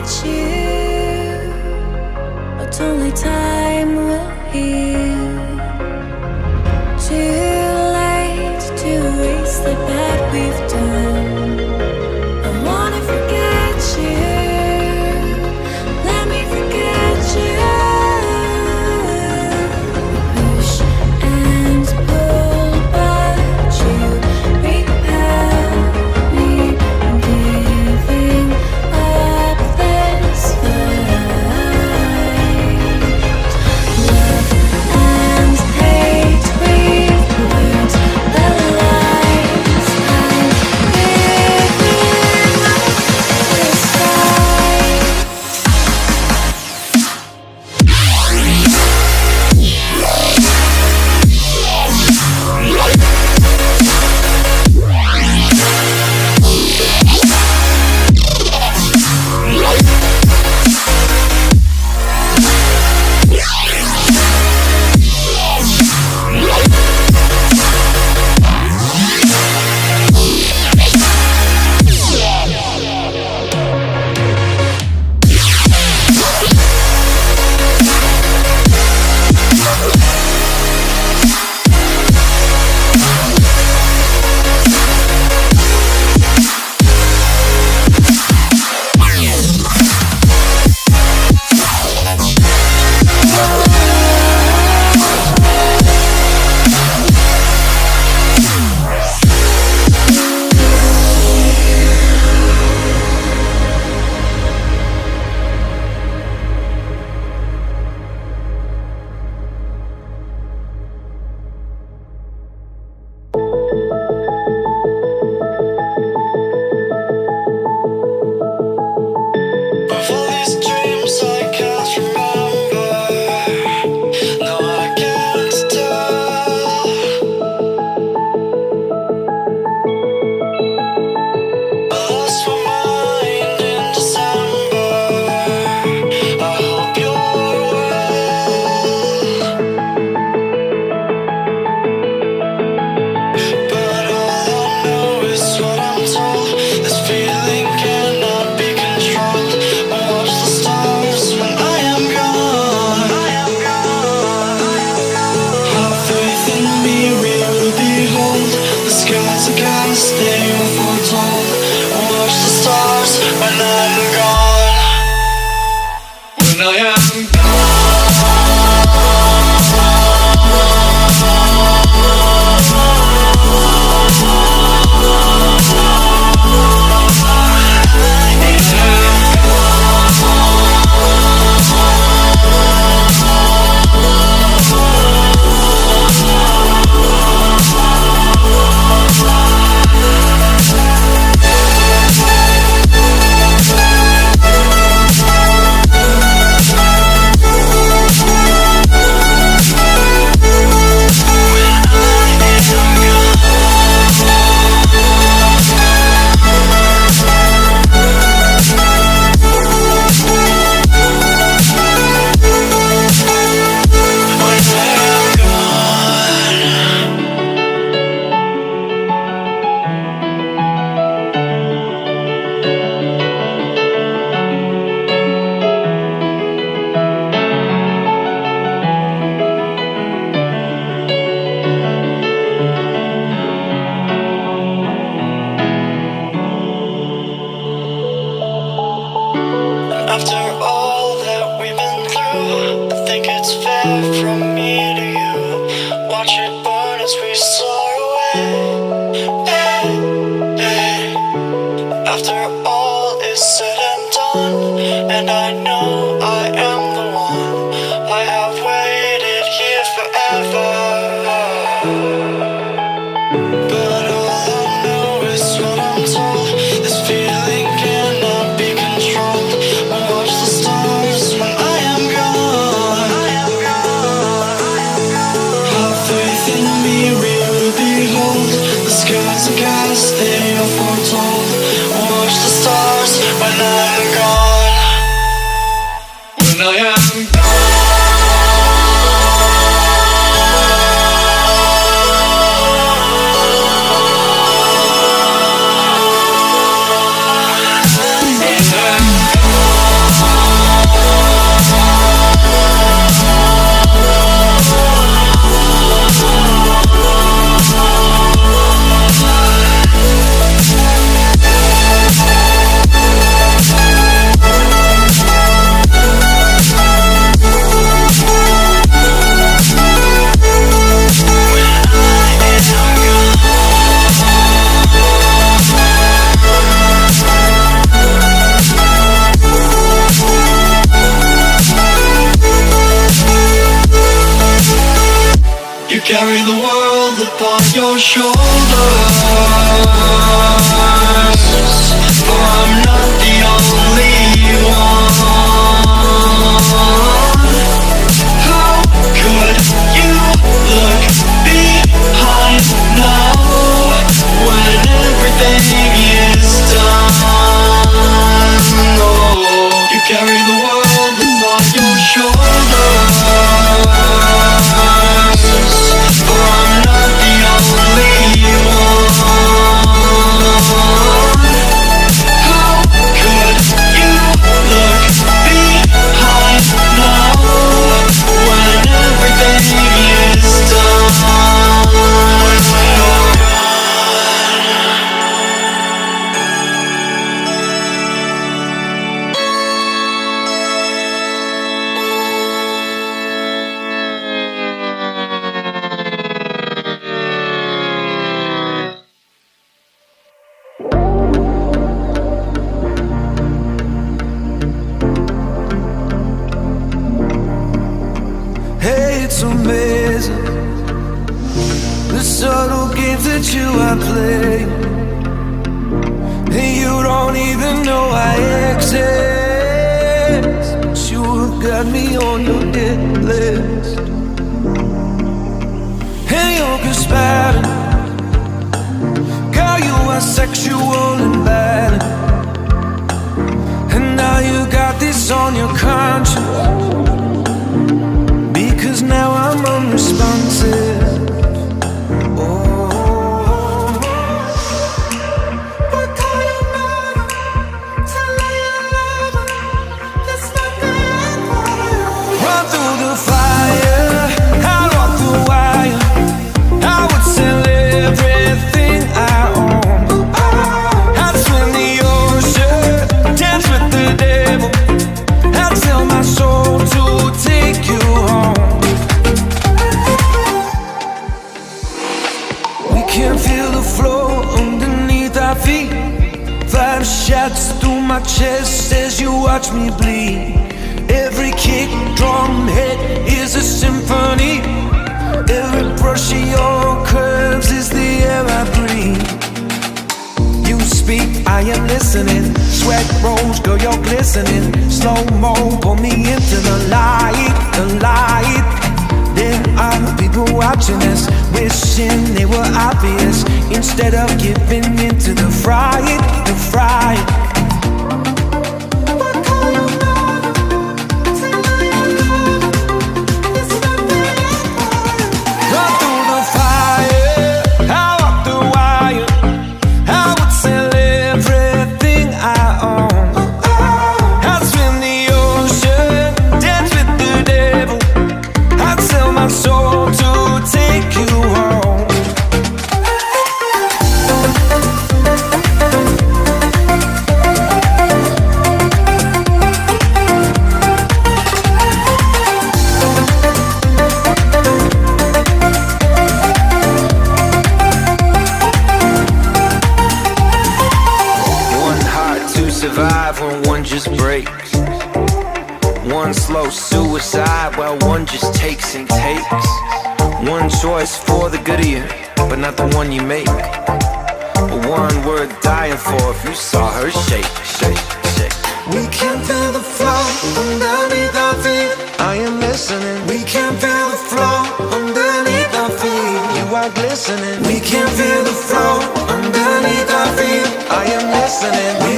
forget you, but only time will heal. Too late to erase the bad we've done. I wanna forget you, let me forget you. Push and pull, but you repel me. I'm giving up this fight. Love and hate, we've learned the lies. I'm giving up this fight. Of all these dreams I can't remember. No, I can't tell. I lost my mind in December. I hope you're well. But all I know is what I'm told. This feeling cannot be controlled. Watch the stars when I am gone. Have faith in me, we will behold. The skies against, they are foretold. Watch the stars when I'm gone. When I am After all that we've been through, I think it's fair from me to you. Watch it burn as we soar away. Hey, hey. After all is said and done, and I know I am the one, I have waited here forever. But all I know is what I'm told. This feeling cannot be controlled. Watch the stars when I am gone. Have faith in me, we will behold. The skies against, they are foretold. Watch the stars when I'm gone. When I am gone. games that you are playing, and you don't even know I exist. You have got me on your dead list, and you're conspiring. Girl, you are sexual and bad, and now you got this on your conscience, because now I'm unresponsive. Shots through my chest as you watch me bleed. Every kick, drum, hit is a symphony. Every brush of your curves is the air I breathe. You speak, I am listening. Sweat rolls, girl, you're glistening. Slow-mo, pull me into the light, the light. There are people watching us, wishing they were obvious, instead of giving in to the fright, the fright. Survive when one just breaks. One slow suicide while one just takes and takes. One choice for the good of you, but not the one you make. One worth dying for if you saw her shake, shake, shake. We can feel the flow underneath our feet. I am listening. We can feel the flow underneath our feet. You are glistening. We can feel the flow underneath our feet. I am listening.